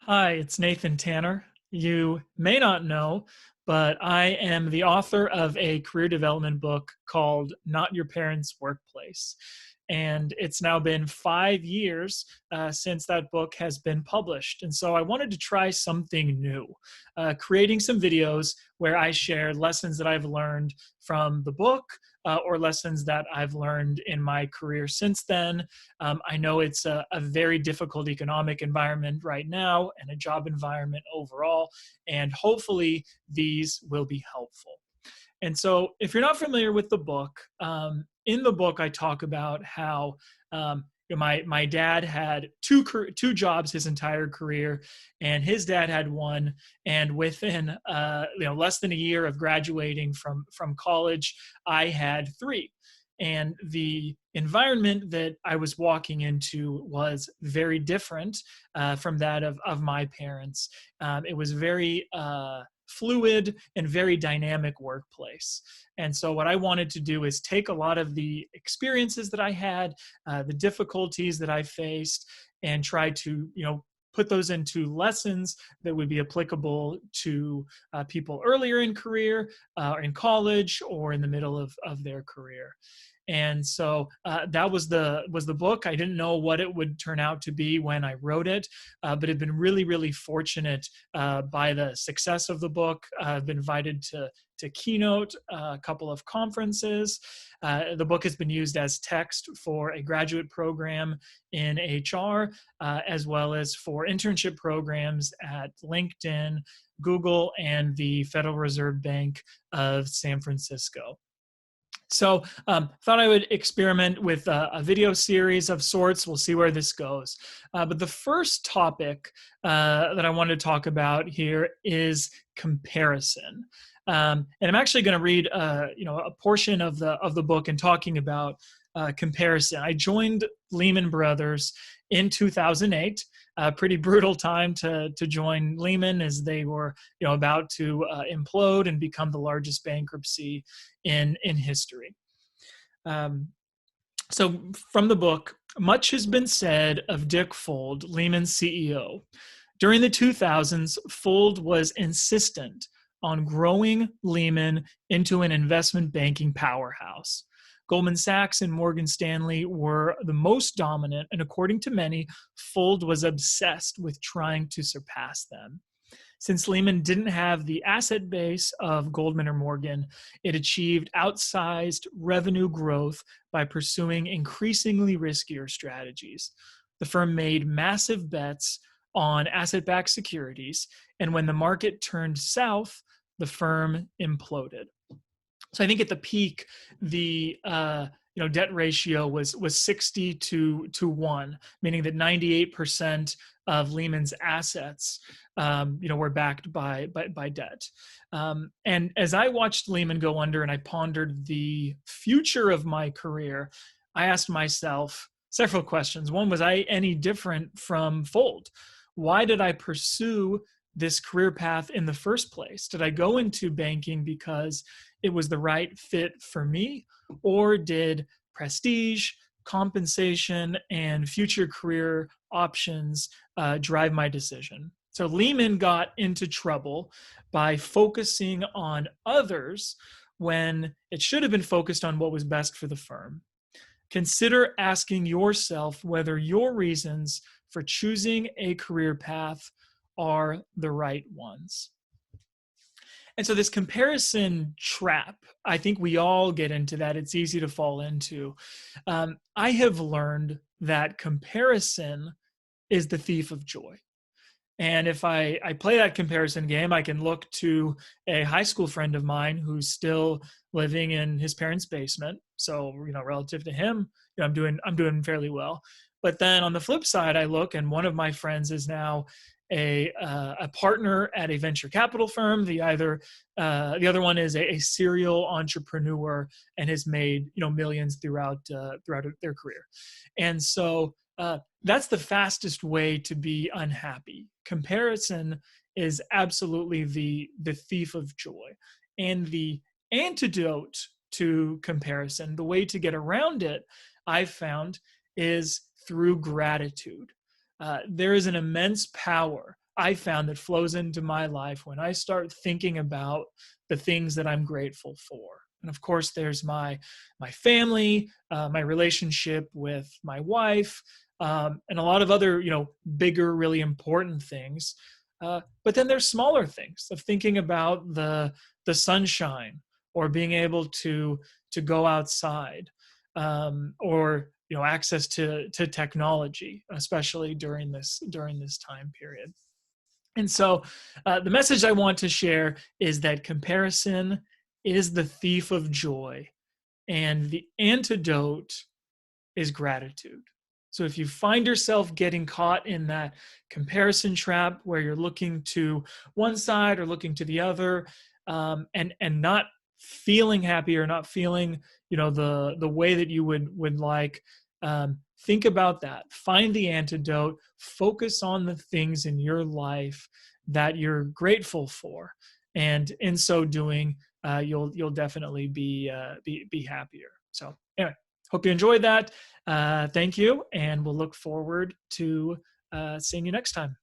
Hi, it's Nathan Tanner. You may not know, but I am the author of a career development book called Not Your Parents' Workplace. And it's now been 5 years since that book has been published. And so I wanted to try something new, creating some videos where I share lessons that I've learned from the book or lessons that I've learned in my career since then. I know it's a very difficult economic environment right now and a job environment overall, and hopefully these will be helpful. And so, if you're not familiar with the book, in the book I talk about how my dad had two jobs his entire career, and his dad had one. And within less than a year of graduating from college, I had three. And the environment that I was walking into was very different from that of my parents. It was very fluid and very dynamic workplace. And so what I wanted to do is take a lot of the experiences that I had, the difficulties that I faced, and try to, put those into lessons that would be applicable to people earlier in career, in college, or in the middle of their career. And so that was the book. I didn't know what it would turn out to be when I wrote it, but I've been really fortunate by the success of the book. I've been invited to keynote a couple of conferences. The book has been used as text for a graduate program in HR, as well as for internship programs at LinkedIn, Google, and the Federal Reserve Bank of San Francisco. So thought I would experiment with a video series of sorts. We'll see where this goes. But the first topic that I wanted to talk about here is comparison. And I'm actually going to read a portion of the book and talking about comparison. I joined Lehman Brothers in 2008. A pretty brutal time to join Lehman, as they were about to implode and become the largest bankruptcy in history. So from the book, much has been said of Dick Fuld, Lehman's CEO. During the 2000s, Fuld was insistent on growing Lehman into an investment banking powerhouse. Goldman Sachs and Morgan Stanley were the most dominant, and according to many, Fuld was obsessed with trying to surpass them. Since Lehman didn't have the asset base of Goldman or Morgan, it achieved outsized revenue growth by pursuing increasingly riskier strategies. The firm made massive bets on asset-backed securities, and when the market turned south, the firm imploded. So I think at the peak, the debt ratio was 60 to 1, meaning that 98% of Lehman's assets were backed by debt. And as I watched Lehman go under and I pondered the future of my career, I asked myself several questions. One, was I any different from Fuld? Why did I pursue this career path in the first place? Did I go into banking because it was the right fit for me, or did prestige, compensation, and future career options drive my decision? So Lehman got into trouble by focusing on others when it should have been focused on what was best for the firm. Consider asking yourself whether your reasons for choosing a career path are the right ones. And so this comparison trap, I think we all get into that. It's easy to fall into. I have learned that comparison is the thief of joy. And if I play that comparison game, I can look to a high school friend of mine who's still living in his parents' basement. So, relative to him, I'm doing fairly well. But then on the flip side, I look, and one of my friends is now a partner at a venture capital firm. The other one is a serial entrepreneur and has made millions throughout their career. And so that's the fastest way to be unhappy. Comparison is absolutely the thief of joy. And the antidote to comparison, the way to get around it, I've found, is through gratitude. There is an immense power I found that flows into my life when I start thinking about the things that I'm grateful for. And of course, there's my family, my relationship with my wife, and a lot of other, bigger, really important things. But then there's smaller things of thinking about the sunshine, or being able to go outside, or access to technology, especially during this time period. And so, the message I want to share is that comparison is the thief of joy, and the antidote is gratitude. So if you find yourself getting caught in that comparison trap where you're looking to one side or looking to the other, and not feeling happy, or not feeling the way that you would like, think about that. Find the antidote. Focus on the things in your life that you're grateful for, and in so doing, you'll definitely be happier. So anyway, hope you enjoyed that. Thank you, and we'll look forward to seeing you next time.